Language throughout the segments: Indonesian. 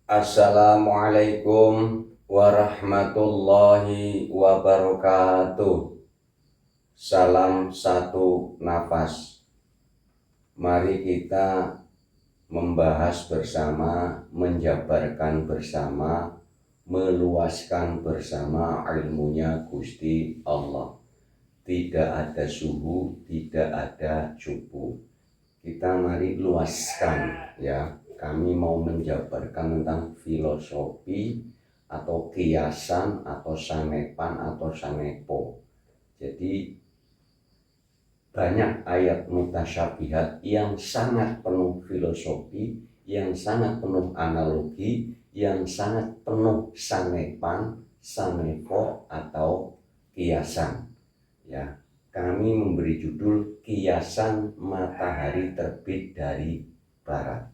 Assalamualaikum warahmatullahi wabarakatuh. Salam satu nafas. Mari kita membahas bersama, menjabarkan bersama, meluaskan bersama ilmunya Gusti Allah. Tidak ada suhu, tidak ada cupu. Kita mari luaskan ya. Kami mau menjabarkan tentang filosofi atau kiasan atau sanepan atau sanepo. Jadi banyak ayat mutasyabihat yang sangat penuh filosofi, yang sangat penuh analogi, yang sangat penuh sanepan, sanepo atau kiasan. Ya, kami memberi judul kiasan matahari terbit dari barat.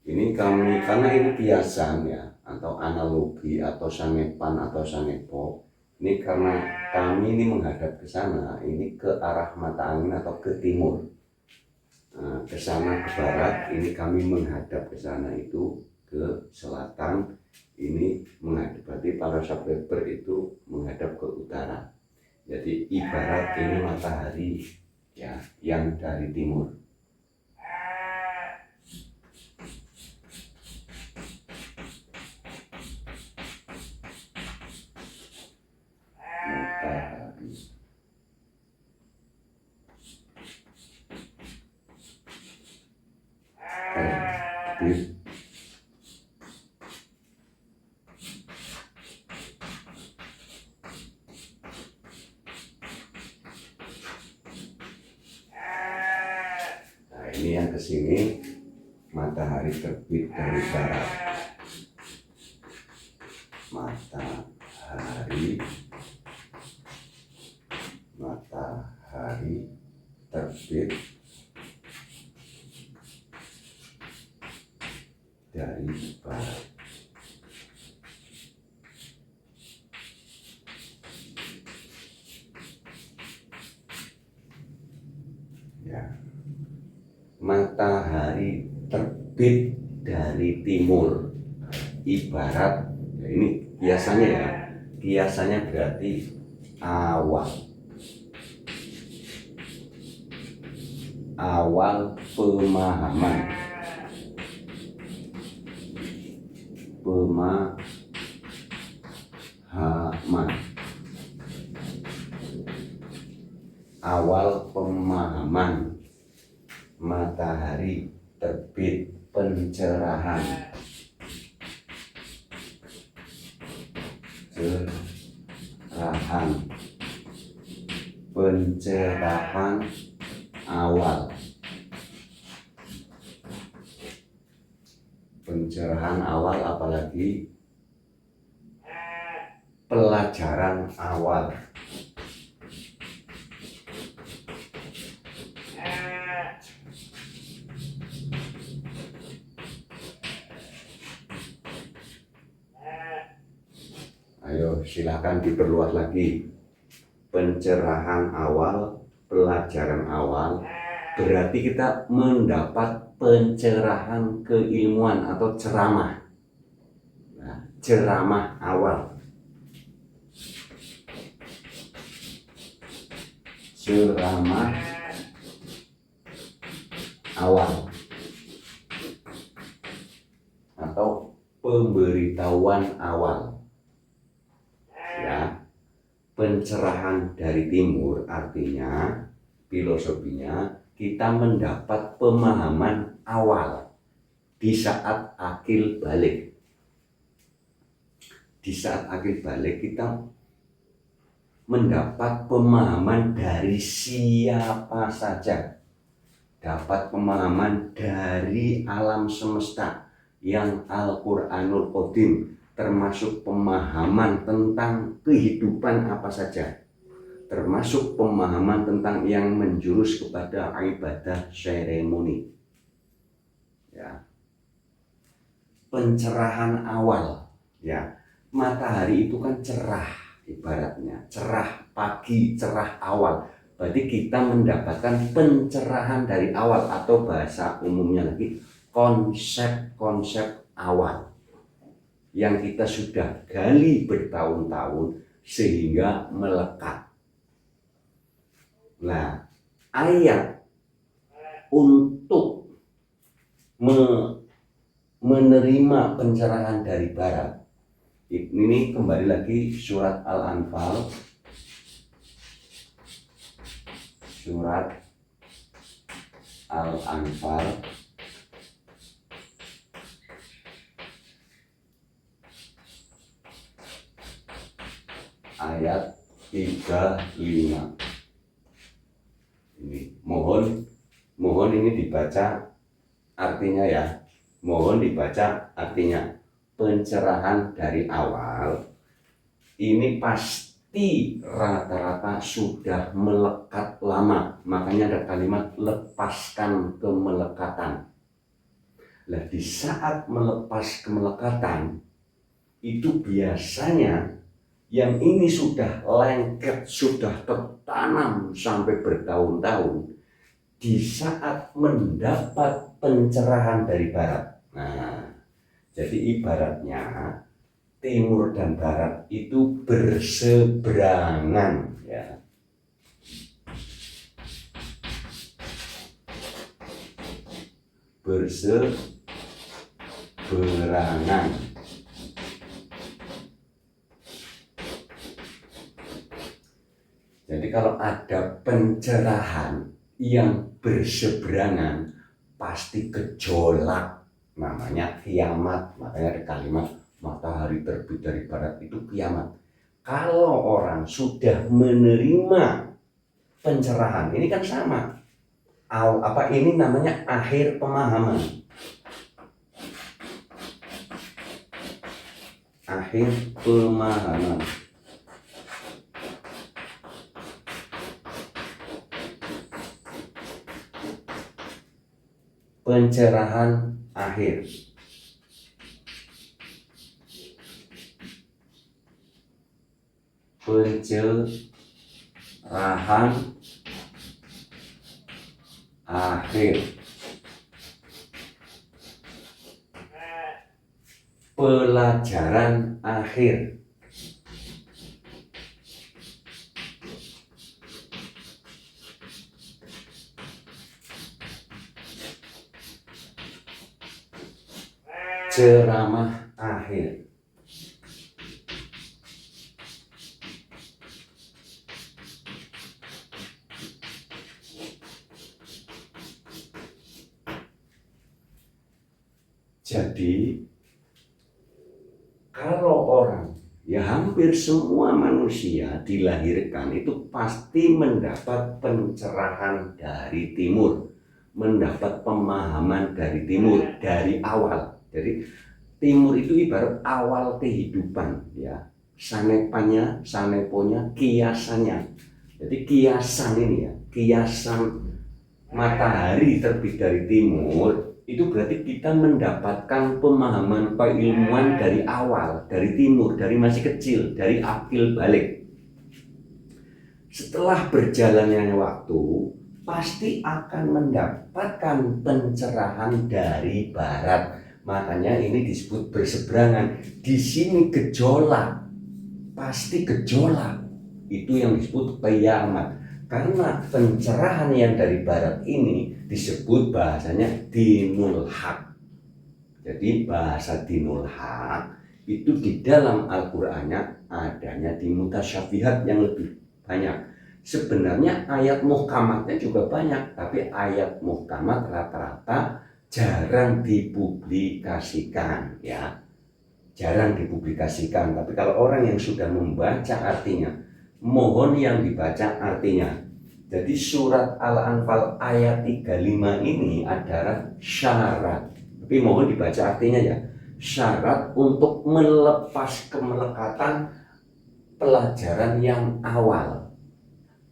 Ini kami, karena ini kiasan ya, atau analogi, atau sanepan, atau sanepo. Ini karena kami ini menghadap ke sana, ini ke arah mata angin atau ke timur. Nah, ke sana ke barat, ini kami menghadap ke sana itu ke selatan. Ini menghadap, berarti para subscriber itu menghadap ke utara. Jadi ibarat ini matahari ya, yang dari timur. Terbit nah, ini yang kesini matahari terbit dari barat. Matahari terbit dari barat. Ya. Matahari terbit dari timur. Ibarat ya, ini kiasannya ya. Kiasannya berarti awal pemahaman awal pemahaman matahari terbit, pencerahan awal. Pencerahan awal, apalagi pelajaran awal. Ayo silakan diperluas lagi. Pencerahan awal, pelajaran awal, berarti kita mendapat pencerahan keilmuan atau ceramah. Nah, ceramah awal. Ceramah awal atau pemberitahuan awal. Ya, pencerahan dari timur artinya filosofinya kita mendapat pemahaman awal di saat akil balik. di saat akil balik kita mendapat pemahaman dari siapa saja, dapat pemahaman dari alam semesta yang Al-Quranul Qadim, termasuk pemahaman tentang kehidupan apa saja, termasuk pemahaman tentang yang menjurus kepada ibadah seremoni. Ya. Pencerahan awal, ya. Matahari itu kan cerah, ibaratnya cerah pagi, cerah awal. Berarti kita mendapatkan pencerahan dari awal, atau bahasa umumnya lagi konsep-konsep awal yang kita sudah gali bertahun-tahun sehingga melekat. Nah, ayat untuk menerima pencerahan dari barat ini kembali lagi surat Al-Anfal, ayat 35. Ini mohon ini dibaca artinya ya. Mohon dibaca artinya. Pencerahan dari awal ini pasti rata-rata sudah melekat lama. Makanya ada kalimat lepaskan kemelekatan. Nah, di saat melepas kemelekatan itu biasanya yang ini sudah lengket, sudah tertanam sampai bertahun-tahun, di saat mendapat pencerahan dari barat. Nah, jadi ibaratnya timur dan barat itu berseberangan, ya. Berseberangan. Jadi kalau ada pencerahan yang berseberangan, pasti gejolak. Namanya kiamat. Makanya ada kalimat matahari terbit dari barat itu kiamat. Kalau orang sudah menerima pencerahan, ini kan sama. Ini namanya akhir pemahaman. Akhir pemahaman. Pencerahan akhir. Pencerahan akhir. Pelajaran akhir. Ceramah akhir. Jadi kalau orang, ya hampir semua manusia dilahirkan itu pasti mendapat pencerahan dari timur, mendapat pemahaman dari timur dari awal. Jadi timur itu ibarat awal kehidupan, ya. Sanepannya, saneponya, kiasannya. Jadi kiasan ini ya, kiasan matahari terbit dari timur, itu berarti kita mendapatkan pemahaman keilmuan dari awal, dari timur, dari masih kecil, dari akil balik. Setelah berjalannya waktu, pasti akan mendapatkan pencerahan dari barat. Makanya ini disebut berseberangan. Di sini gejolak, pasti gejolak. Itu yang disebut kiamat. Karena pencerahan yang dari barat ini disebut bahasanya dinul haq. Jadi bahasa dinul haq itu di dalam Al-Qur'annya adanya di mutasyabihat yang lebih banyak. Sebenarnya ayat muhkamatnya juga banyak, tapi ayat muhkamat rata-rata jarang dipublikasikan, ya. jarang dipublikasikan. Tapi kalau orang yang sudah membaca artinya, mohon yang dibaca artinya. Jadi surat Al-Anfal ayat 35 ini adalah syarat. Tapi mohon dibaca artinya ya. Syarat untuk melepas kemelekatan pelajaran yang awal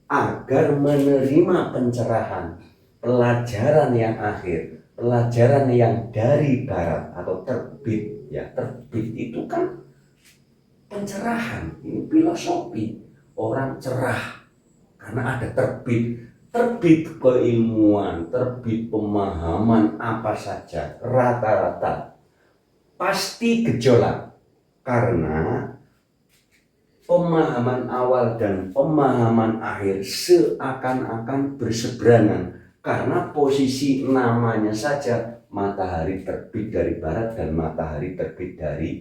agar menerima pencerahan pelajaran yang akhir, pelajaran yang dari barat atau terbit. Ya, terbit itu kan pencerahan, ini filosofi. Orang cerah karena ada terbit, terbit keilmuan, terbit pemahaman apa saja, rata-rata pasti gejolak karena pemahaman awal dan pemahaman akhir seakan-akan berseberangan karena posisi namanya saja, matahari terbit dari barat dan matahari terbit dari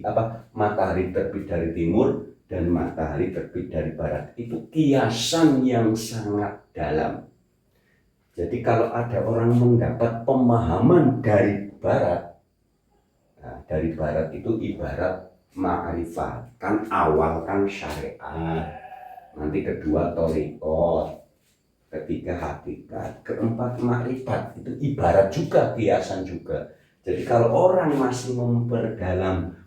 matahari terbit dari timur dan matahari terbit dari barat. Itu kiasan yang sangat dalam. Jadi kalau ada orang mendapat pemahaman dari barat, nah, dari barat itu ibarat ma'rifat, kan awal kan syariat, nanti kedua thariqat, ketiga hakikat, keempat ma'rifat. Itu ibarat juga, kiasan juga. Jadi kalau orang masih memperdalam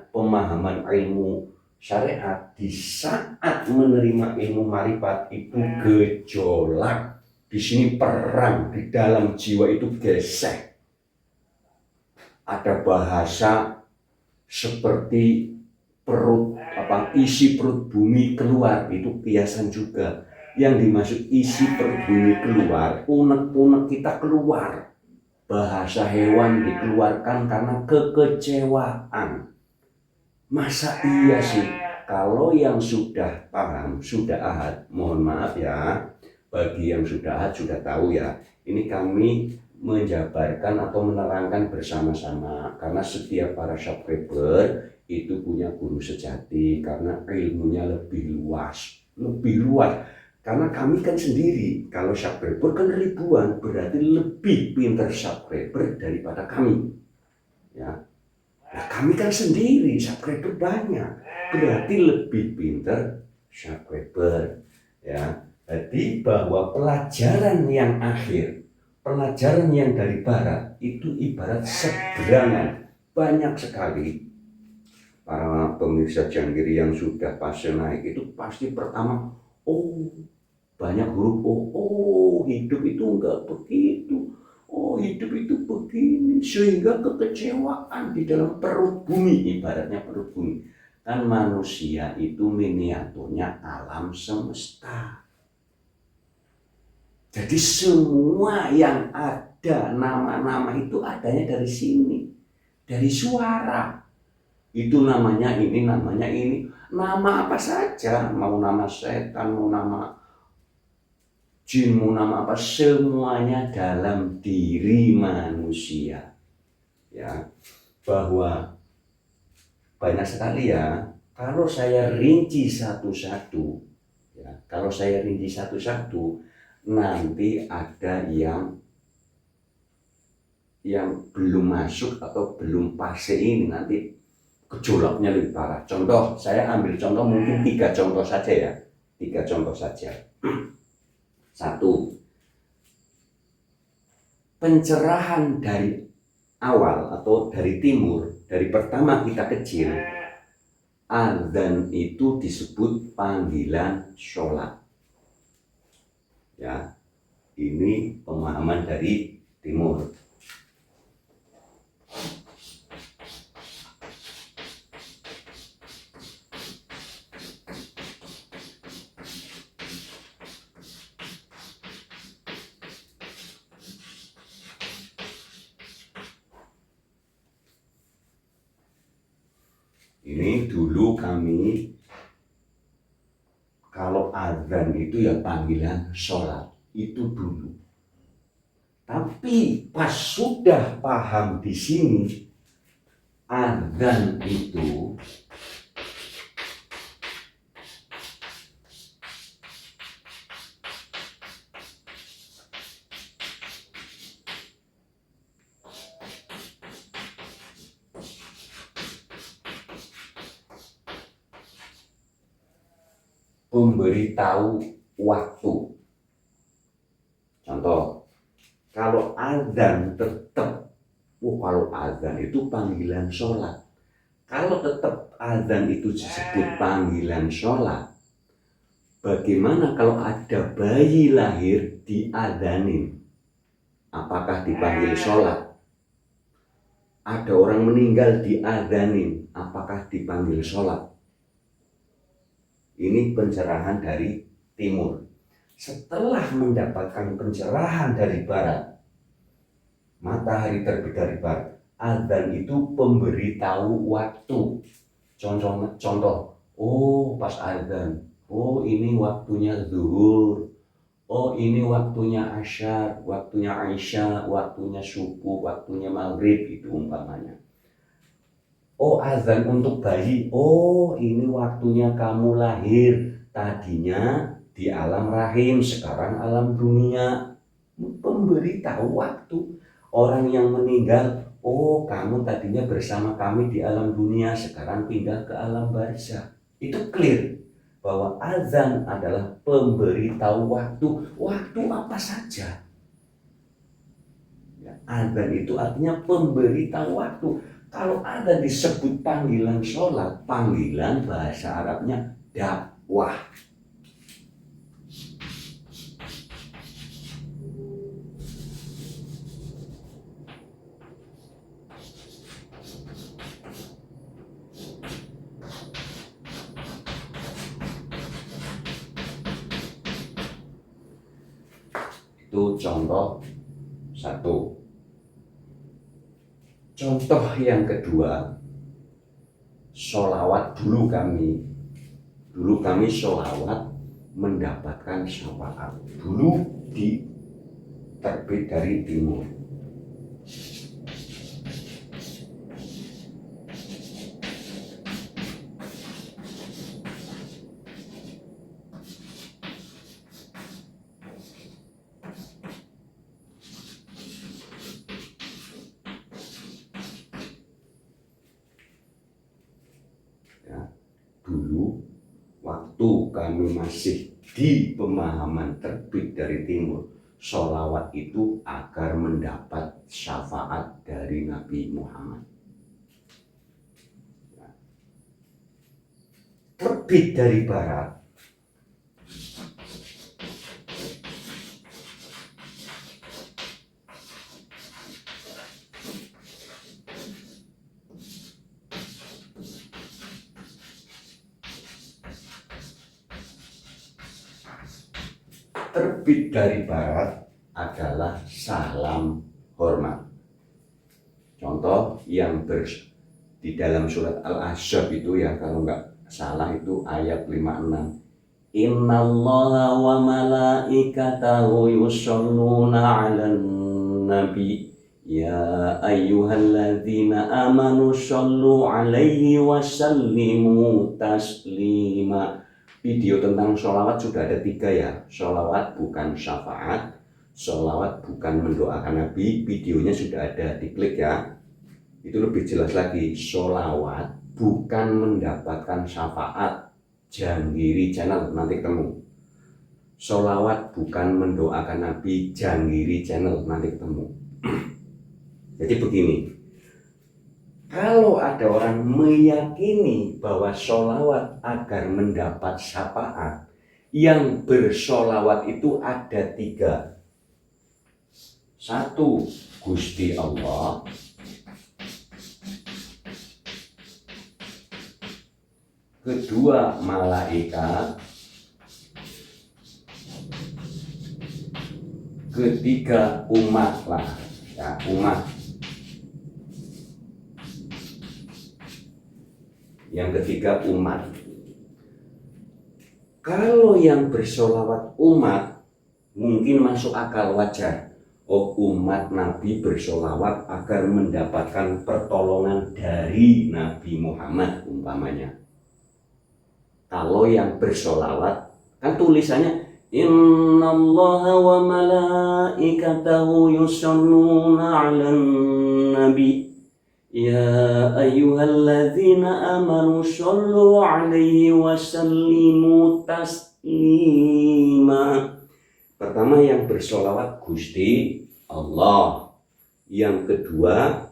pemahaman ilmu syariat, di saat menerima ilmu ma'rifat itu gejolak. Di sini perang, di dalam jiwa itu gesek. Ada bahasa seperti isi perut bumi keluar, itu kiasan juga. Yang dimaksud isi perut bumi keluar, unek-unek kita keluar. Bahasa hewan dikeluarkan karena kekecewaan. Masa iya sih? Kalau yang sudah paham, sudah ahad, mohon maaf ya, bagi yang sudah ahad sudah tahu ya, ini kami menjabarkan atau menerangkan bersama-sama karena setiap para subscriber itu punya guru sejati karena ilmunya lebih luas karena kami kan sendiri, kalau subscriber kan ribuan, berarti lebih pintar subscriber daripada kami ya. Nah, kami kan sendiri, subscriber banyak, berarti lebih pintar subscriber ya. Jadi bahwa pelajaran yang akhir, pelajaran yang dari barat itu ibarat seberangan. Banyak sekali para pemirsa Janggiri yang sudah fase naik itu pasti pertama, banyak huruf hidup itu enggak begitu, hidup itu begini, sehingga kekecewaan di dalam perut bumi. Ibaratnya perut bumi kan, manusia itu miniaturnya alam semesta. Jadi semua yang ada, nama-nama itu adanya dari sini, dari suara. Itu namanya ini, namanya ini. Nama apa saja, mau nama setan, mau nama jin, mau nama apa, semuanya dalam diri manusia. Ya, bahwa banyak sekali ya, kalau saya rinci satu-satu, ya, nanti ada yang belum masuk atau belum fase ini, nanti gejolaknya lebih parah. Contoh, saya ambil contoh mungkin 3 contoh saja ya. 3 contoh saja. 1. Pencerahan dari awal atau dari timur, dari pertama kita kecil, adzan itu disebut panggilan sholat. Ya, ini pemahaman dari timur. Ini dulu kami kalau adzan itu ya panggilan sholat, itu dulu. Tapi pas sudah paham di sini, adzan itu pemberitahu waktu. Contoh, kalau azan tetap, kalau azan itu panggilan sholat. Kalau tetap azan itu disebut panggilan sholat, bagaimana kalau ada bayi lahir diazanin? Apakah dipanggil sholat? Ada orang meninggal diazanin, apakah dipanggil sholat? Ini pencerahan dari timur. Setelah mendapatkan pencerahan dari barat, matahari terbit dari barat, azan itu pemberitahu waktu. Contoh, oh pas azan, oh ini waktunya zuhur, oh ini waktunya asyar, waktunya Aisyah, waktunya subuh, waktunya maghrib, itu umpamanya. Oh azan untuk bayi, oh ini waktunya kamu lahir, tadinya di alam rahim, sekarang alam dunia. Pemberitahu waktu. Orang yang meninggal, oh kamu tadinya bersama kami di alam dunia, sekarang pindah ke alam barzakh. Itu clear bahwa azan adalah pemberitahu waktu. Waktu apa saja. Ya, azan itu artinya pemberitahu waktu. Kalau ada disebut panggilan sholat, panggilan bahasa Arabnya dakwah. Itu contoh satu. Contoh yang kedua, sholawat dulu kami sholawat mendapatkan syafaat. Dulu terbit dari timur. Dulu waktu kami masih di pemahaman terbit dari timur, sholawat itu agar mendapat syafaat dari Nabi Muhammad. Terbit dari barat, terbit dari barat adalah salam hormat. Contoh yang di dalam surat Al-Ahzab itu ya, kalau nggak salah itu ayat 56. Innallaha wa malaikatahu yusholluna 'alan nabi ya ayyuhalladzina amanu shollu 'alaihi wa sallimu taslima. Video tentang sholawat sudah ada 3 ya. Sholawat bukan syafaat, sholawat bukan mendoakan Nabi. Videonya sudah ada, diklik ya. Itu lebih jelas lagi. Sholawat bukan mendapatkan syafaat. Janggiri channel, nanti ketemu. Sholawat bukan mendoakan Nabi. Janggiri channel, nanti ketemu. Jadi begini, kalau ada orang meyakini bahwa sholawat agar mendapat syafaat, yang bersholawat itu ada 3. 1, Gusti Allah. 2, malaikat. 3, umat lah. Ya, umat. Yang ketiga umat. Kalau yang bersolawat umat mungkin masuk akal, wajar. Oh, umat Nabi bersolawat agar mendapatkan pertolongan dari Nabi Muhammad umpamanya. Kalau yang bersolawat kan tulisannya Innallaha wa malaikatahu yusholluna 'alan nabi Ya ayyuhalladzina amanu shollu alaihi wasallimu taslima. Pertama yang bersolawat Gusti Allah. Yang kedua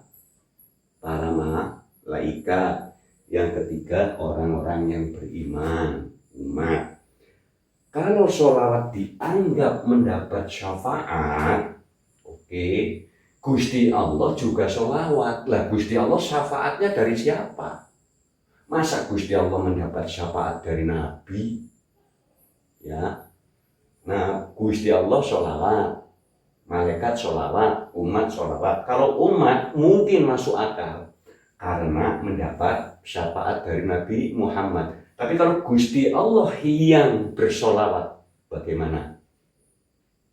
para malaikat. Yang ketiga orang-orang yang beriman, umat. Kalau sholawat dianggap mendapat syafaat, oke, Gusti Allah juga sholawat. Lah Gusti Allah syafaatnya dari siapa? Masa Gusti Allah mendapat syafaat dari Nabi? Ya, nah Gusti Allah sholawat, malaikat sholawat, umat sholawat. Kalau umat mungkin masuk akal karena mendapat syafaat dari Nabi Muhammad. Tapi kalau Gusti Allah yang bersolawat, bagaimana?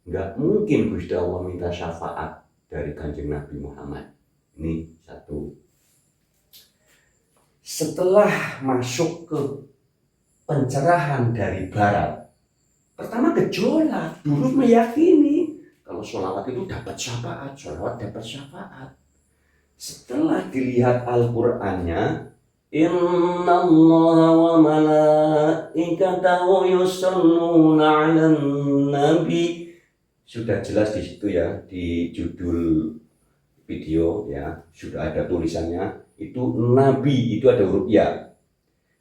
Nggak mungkin Gusti Allah minta syafaat dari Kanjeng Nabi Muhammad. Ini satu. Setelah masuk ke pencerahan dari barat, pertama gejolak. Dulu meyakini kalau sholawat itu dapat syafaat, sholawat dapat syafaat. Setelah dilihat Al-Qur'annya, Inna Allah wa malaikatahu yusholluna 'alan nabi. Sudah jelas di situ ya, di judul video ya, sudah ada tulisannya. Itu nabi, itu ada huruf ya.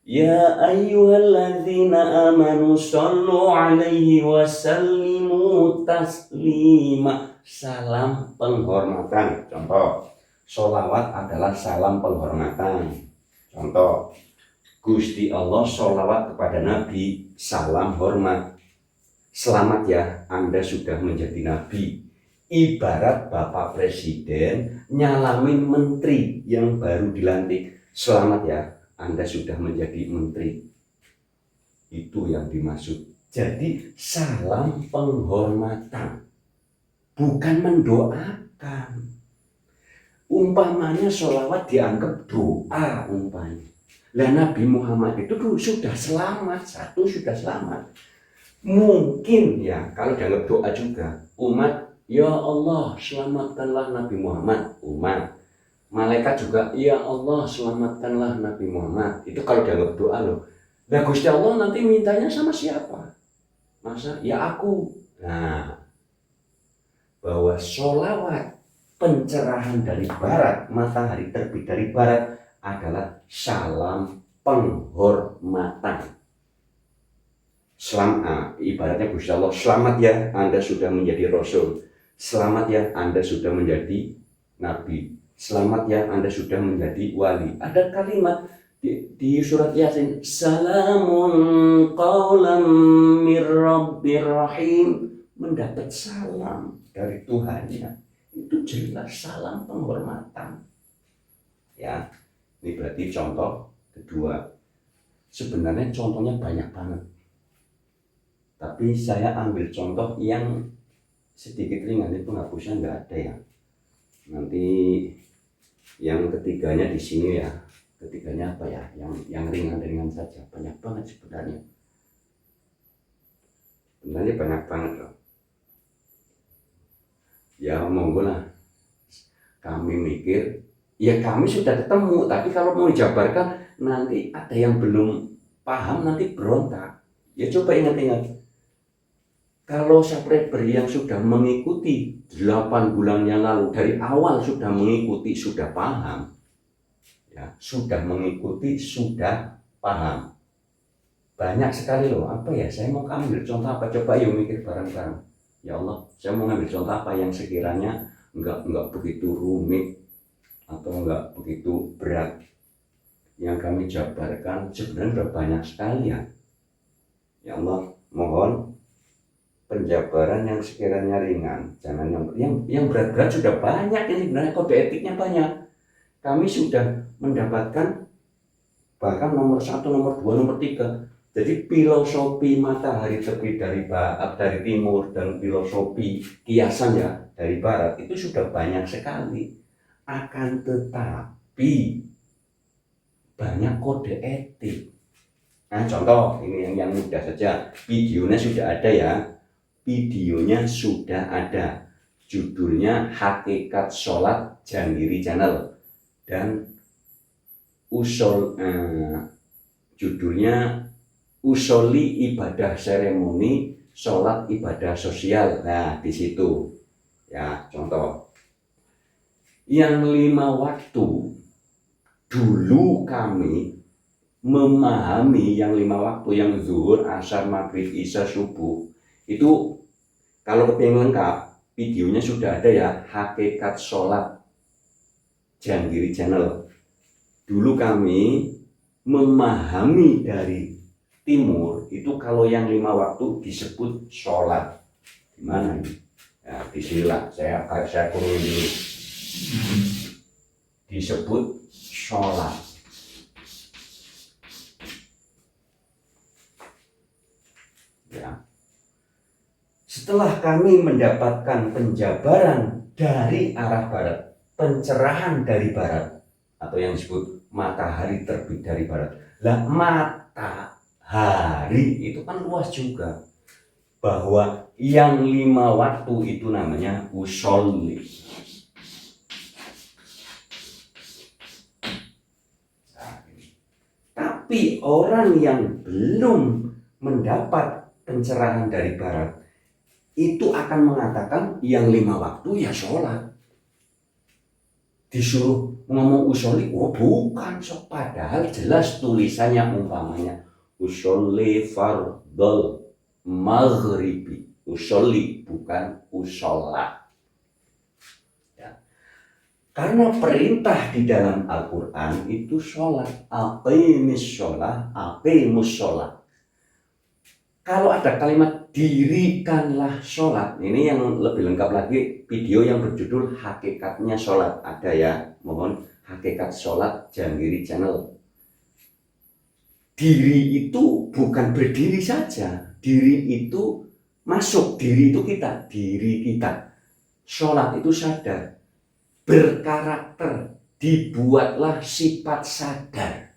Ya ayyuhalladzina amanu shollu alaihi wasallimu taslima. Salam penghormatan. Contoh, sholawat adalah salam penghormatan. Contoh, Gusti Allah sholawat kepada Nabi, salam hormat. Selamat ya, Anda sudah menjadi Nabi. Ibarat Bapak Presiden nyalamin menteri yang baru dilantik. Selamat ya, Anda sudah menjadi menteri. Itu yang dimaksud. Jadi salam penghormatan, bukan mendoakan. Umpamanya sholawat dianggap doa umpamanya. Lah Nabi Muhammad itu dulu sudah selamat, satu sudah selamat. Mungkin ya kalau dianggap doa juga, umat, ya Allah selamatkanlah Nabi Muhammad, umat. Malaikat juga, ya Allah selamatkanlah Nabi Muhammad. Itu kalau dianggap doa loh. Nah Gusti Allah nanti mintanya sama siapa? Masa ya aku. Nah, bahwa sholawat pencerahan dari barat, matahari terbit dari barat adalah salam penghormatan. Ibaratnya Gusti Allah, selamat ya Anda sudah menjadi Rasul. Selamat ya Anda sudah menjadi Nabi. Selamat ya Anda sudah menjadi wali. Ada kalimat di surat Yasin, salamun qaulam mir rabbir rahim. Mendapat salam dari Tuhannya. Itu jelas salam penghormatan. Ya, ini berarti contoh kedua. Sebenarnya contohnya banyak banget. Tapi saya ambil contoh yang sedikit ringan, itu penghapusnya nggak ada ya. Nanti yang ketiganya di sini ya. Ketiganya apa ya? Yang ringan-ringan saja. Banyak banget sebenarnya. Sebenarnya banyak banget loh. Ya monggo lah. Kami mikir, ya kami sudah ketemu. Tapi kalau mau dijabarkan, nanti ada yang belum paham, nanti berontak. Ya coba ingat-ingat. Kalau subscriber yang sudah mengikuti 8 bulan yang lalu, dari awal sudah mengikuti, sudah paham, ya, sudah mengikuti, sudah paham. Banyak sekali loh, apa ya, saya mau ambil contoh apa, coba yuk mikir bareng-bareng. Ya Allah, saya mau ambil contoh apa yang sekiranya enggak begitu rumit atau enggak begitu berat. Yang kami jabarkan sebenarnya sudah banyak sekali ya. Ya Allah, mohon penjabaran yang sekiranya ringan, jangan yang berat-berat sudah banyak. Ini sebenarnya kode etiknya banyak. Kami sudah mendapatkan bahkan nomor 1, nomor 2, nomor 3. Jadi filosofi matahari terbit dari timur dan filosofi kiasan ya dari barat itu sudah banyak sekali. Akan tetapi banyak kode etik. Nah contoh ini yang mudah saja, videonya sudah ada ya. Videonya sudah ada, judulnya Hakikat Sholat Jandiri Channel. dan judulnya usoli ibadah seremoni sholat ibadah sosial. Nah di situ ya contoh yang 5 waktu dulu kami memahami yang 5 waktu yang zuhur, asar, maghrib, isya, subuh itu. Kalau kepingin lengkap videonya sudah ada ya, hakikat sholat Jangkiri Channel. Dulu kami memahami dari timur itu kalau yang 5 waktu disebut sholat. Gimana ini? Ya, disinilah saya kurung dulu. Disebut sholat. Ya. Setelah kami mendapatkan penjabaran dari arah barat, pencerahan dari barat, atau yang disebut matahari terbit dari barat. Lah matahari itu kan luas juga. Bahwa yang 5 waktu itu namanya usolli. Tapi orang yang belum mendapat pencerahan dari barat itu akan mengatakan yang 5 waktu ya sholat. Disuruh ngomong usolli, oh bukan, padahal jelas tulisannya umpamanya usolli fardol maghribi, usolli bukan usolla. Ya. Karena perintah di dalam Al-Quran itu sholat, aqimis sholat, aqimus sholat. Kalau ada kalimat dirikanlah sholat, ini yang lebih lengkap lagi video yang berjudul hakikatnya sholat, ada ya, mohon hakikat sholat Jangkiri Channel. Diri itu bukan berdiri saja, diri itu masuk, diri itu kita, diri kita. Sholat itu sadar, berkarakter, dibuatlah sifat sadar.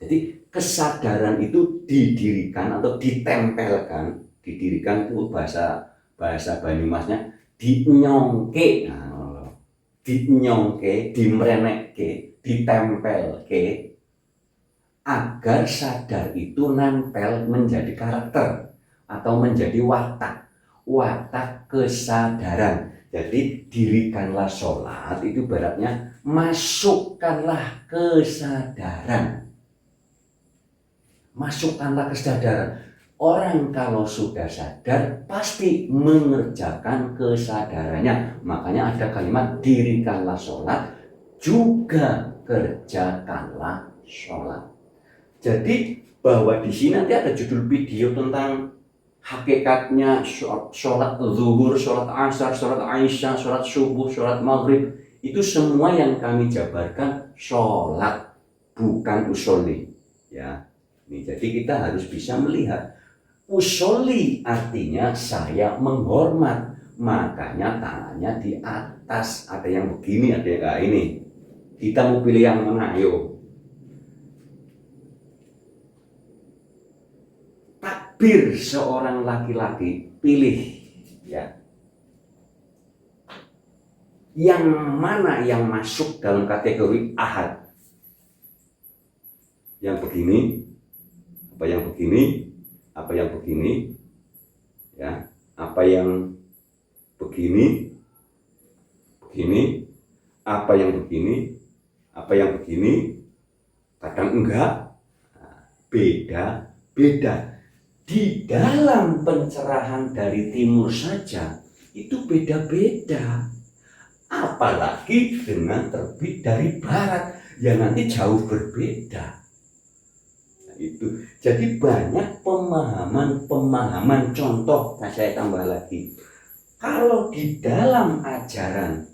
Jadi kesadaran itu didirikan atau ditempelkan, didirikan itu bahasa Banyumasnya dinyongke, dinyongke, dimrenekke, ditempelke, agar sadar itu nempel menjadi karakter atau menjadi watak kesadaran. Jadi dirikanlah sholat itu ibaratnya masukkanlah kesadaran. Masukkanlah kesadaran. Orang kalau sudah sadar pasti mengerjakan kesadarannya. Makanya ada kalimat dirikanlah sholat, juga kerjakanlah sholat. Jadi bahwa di sini nanti ada judul video tentang hakikatnya sholat zuhur, sholat asar, sholat isya, sholat subuh, sholat maghrib. Itu semua yang kami jabarkan sholat, bukan usolli. Ya. Jadi kita harus bisa melihat usolli artinya saya menghormat, makanya tangannya di atas, ada yang begini, ada yang ini. Kita mau pilih yang mana? Ayo. Takbir seorang laki-laki, pilih ya. Yang mana yang masuk dalam kategori ahad? Yang begini, apa yang begini, apa yang begini, ya, apa yang begini, begini, apa yang begini, apa yang begini, kadang enggak, beda. Di dalam pencerahan dari timur saja itu beda-beda, apalagi dengan terbit dari barat yang nanti jauh berbeda. Itu jadi banyak pemahaman contoh. Nah saya tambah lagi, kalau di dalam ajaran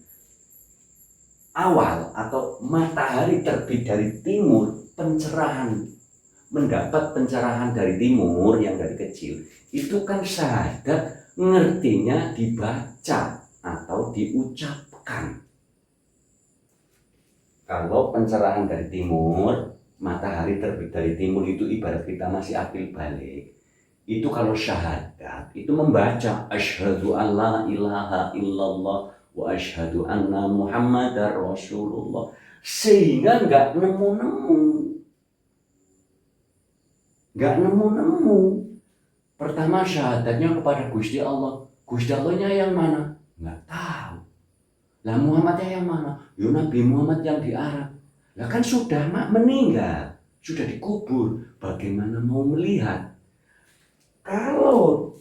awal atau matahari terbit dari timur, mendapat pencerahan dari timur yang dari kecil itu kan syahadat, ngertinya dibaca atau diucapkan. Kalau pencerahan dari timur, matahari terbit dari timur itu ibarat kita masih akil balik. Itu kalau syahadat itu membaca asyhadu an la ilaha illallah wa asyhadu anna muhammadar rasulullah. sehingga nggak nemu. Pertama syahadatnya kepada Gusti Allah. Gusti Allahnya yang mana? Nggak tahu. Lah Muhammadnya yang mana? Ya Nabi Muhammad yang di Arab. Lah kan sudah meninggal, sudah dikubur. Bagaimana mau melihat? Kalau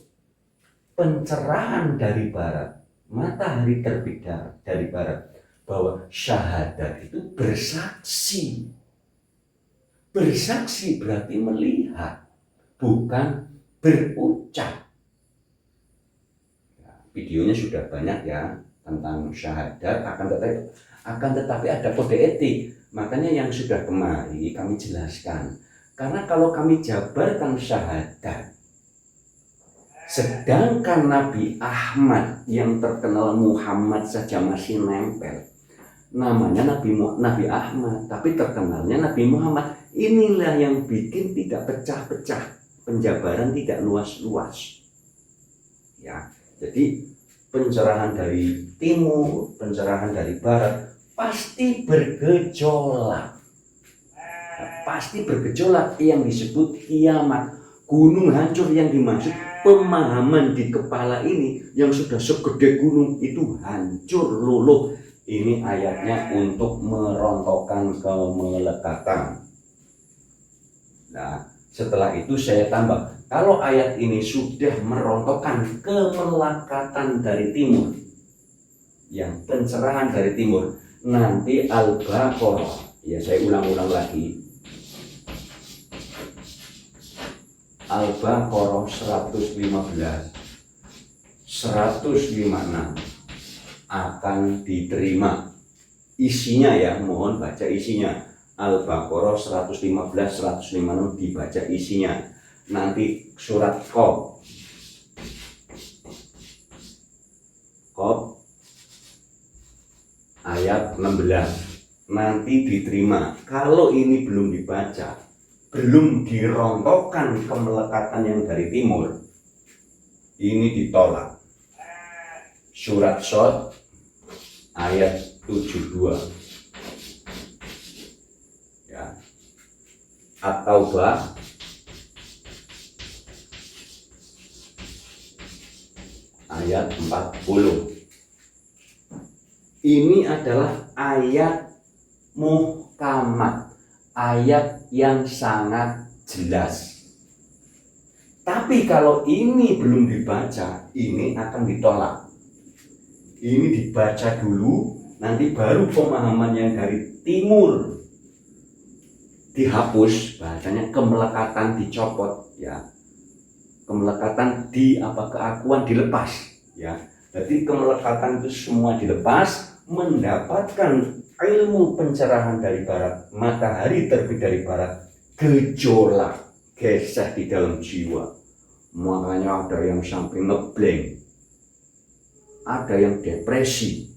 pencerahan dari barat, matahari terbit dari barat, bahwa syahadat itu bersaksi. Bersaksi berarti melihat, bukan berucap. Ya, videonya sudah banyak ya tentang syahadat, akan tetapi ada kode etik. Makanya yang sudah kemari kami jelaskan. Karena kalau kami jabarkan syahadat, sedangkan Nabi Ahmad yang terkenal Muhammad saja masih nempel, namanya Nabi Ahmad, tapi terkenalnya Nabi Muhammad. Inilah yang bikin tidak pecah-pecah, penjabaran tidak luas-luas. Ya, jadi pencerahan dari timur, pencerahan dari barat pasti bergejolak. Pasti bergejolak, yang disebut kiamat. Gunung hancur yang dimaksud, pemahaman di kepala ini yang sudah segede gunung itu hancur luluh. Ini ayatnya untuk merontokkan kemelekatan. Nah, setelah itu saya tambah, kalau ayat ini sudah merontokkan kemelekatan dari timur, yang pencerahan dari timur, nanti Al-Baqarah, ya saya ulang-ulang lagi, Al-Baqarah 115, 156 akan diterima. Isinya ya, mohon baca isinya. Al-Baqarah 115, 156 dibaca isinya. Nanti surat Qaf ayat 16 nanti diterima. Kalau ini belum dibaca, belum dirontokkan kemelekatan yang dari timur, ini ditolak. Surat Shad ayat 72 ya. At-Taubah ayat 40. Ini adalah ayat muhkamat, ayat yang sangat jelas. Tapi kalau ini belum dibaca, ini akan ditolak. Ini dibaca dulu, nanti baru pemahaman yang dari timur dihapus, bahasanya kemelekatan dicopot ya. Kemelekatan keakuan dilepas ya. Jadi kemelekatan itu semua dilepas, mendapatkan ilmu pencerahan dari barat, matahari terbit dari barat, gejolak, gesek di dalam jiwa. Makanya ada yang sampai ngeblank, ada yang depresi.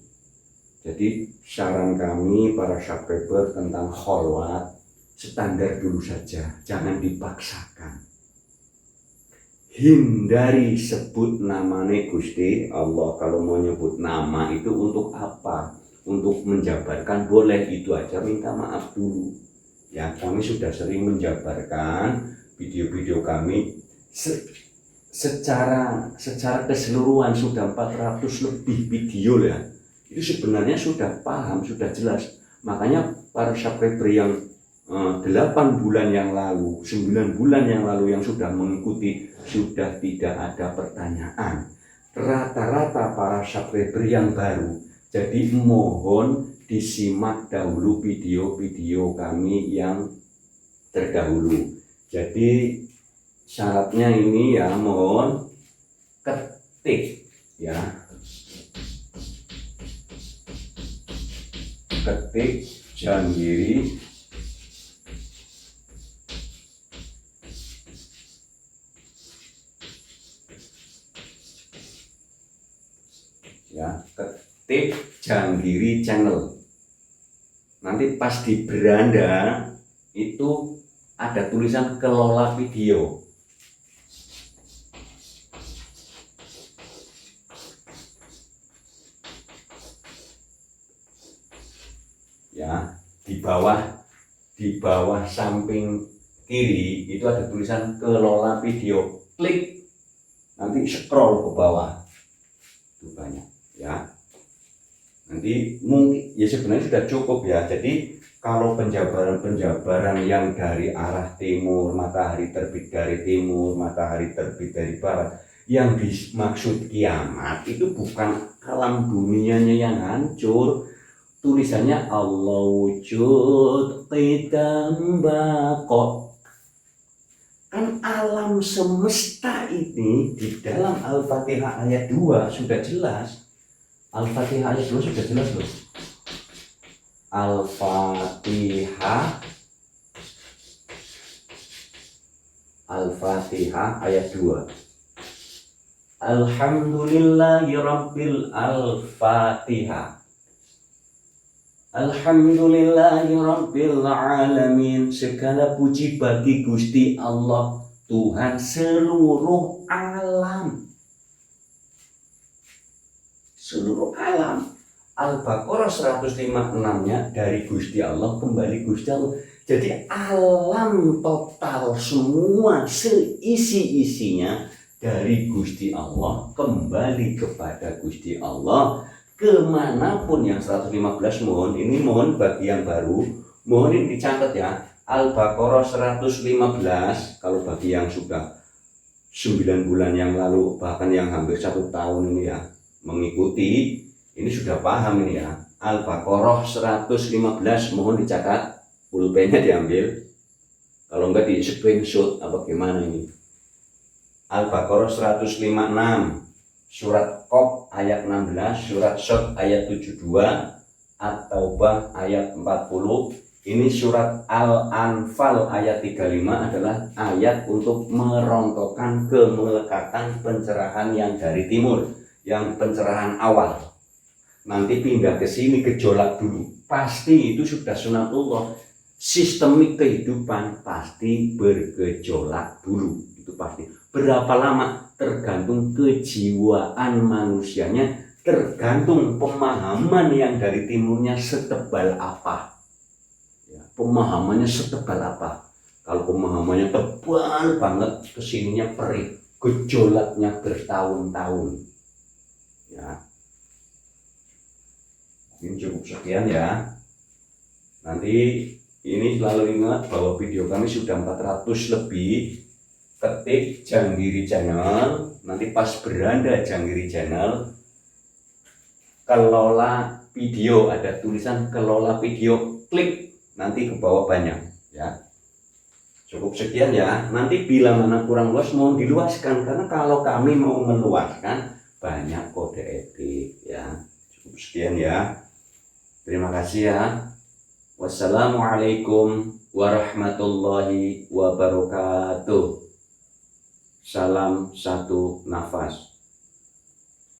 Jadi saran kami para subscriber tentang kholwat, standar dulu saja, jangan dipaksakan. Hindari sebut namanya Gusti Allah. Kalau mau nyebut nama itu untuk apa? Untuk menjabarkan boleh, itu aja minta maaf dulu. Ya, kami sudah sering menjabarkan video-video kami secara keseluruhan, sudah 400 lebih video ya. Itu sebenarnya sudah paham, sudah jelas. Makanya para subscriber yang 8 bulan yang lalu, 9 bulan yang lalu yang sudah mengikuti, sudah tidak ada pertanyaan. Rata-rata para subscriber yang baru. Jadi mohon disimak dahulu video-video kami yang terdahulu. Jadi syaratnya ini ya, mohon ketik ya. Ketik Janggiri ya, ketik Janggiri channel. Nanti pas di beranda itu ada tulisan kelola video. Ya, di bawah samping kiri itu ada tulisan kelola video, klik, nanti scroll ke bawah, itu banyak ya. Nanti mungkin ya sebenarnya sudah cukup ya. Jadi kalau penjabaran yang dari arah timur, matahari terbit dari timur, matahari terbit dari barat, yang dimaksud kiamat itu bukan alam dunianya yang hancur. Tulisannya Allah wujud qidam baqo. Kan alam semesta ini di dalam Al-Fatihah ayat 2 sudah jelas. Al-Fatihah ayat 2 sudah jelas loh. Al-Fatihah ayat 2. Alhamdulillahi Rabbil Al-Fatihah. Alhamdulillahi Rabbil Alamin. Segala puji bagi Gusti Allah, Tuhan seluruh alam. Seluruh alam. Al-Baqarah 156-nya dari Gusti Allah kembali Gusti Allah. Jadi alam total semua seisi-isinya dari Gusti Allah kembali kepada Gusti Allah. Kemanapun yang 115 mohon bagi yang baru, mohon ini dicatat ya. Al-Baqarah 115 kalau bagi yang sudah 9 bulan yang lalu bahkan yang hampir 1 tahun ini ya mengikuti, ini sudah paham ini ya. Al-Baqarah 115 mohon dicatat, pulpennya diambil, kalau enggak di screenshot apa gimana ini. Al-Baqarah 156, surat Qaf ayat 16, surat Shad ayat 72, At-Taubah ayat 40. Ini surat Al-Anfal ayat 35 adalah ayat untuk merontokkan kemelekatan pencerahan yang dari timur, yang pencerahan awal. Nanti pindah ke sini gejolak dulu. Pasti itu sudah sunatullah. Sistemik kehidupan pasti bergejolak dulu. Itu pasti. Berapa lama? Tergantung kejiwaan manusianya, tergantung pemahaman yang dari timurnya setebal apa. Ya, pemahamannya setebal apa. Kalau pemahamannya tebal banget, kesininya perih, gejolaknya bertahun-tahun. Ya, ini cukup sekian ya. Nanti ini selalu ingat bahwa video kami sudah 400 lebih. Ketik Janggiri Channel, nanti pas beranda Janggiri Channel, kelola video, ada tulisan kelola video, klik, nanti ke bawah banyak ya. Cukup sekian ya. Nanti bila mana kurang luas mohon diluaskan, karena kalau kami mau meluaskan banyak kode etik ya. Cukup sekian ya. Terima kasih ya. Wassalamualaikum warahmatullahi wabarakatuh. Salam satu nafas.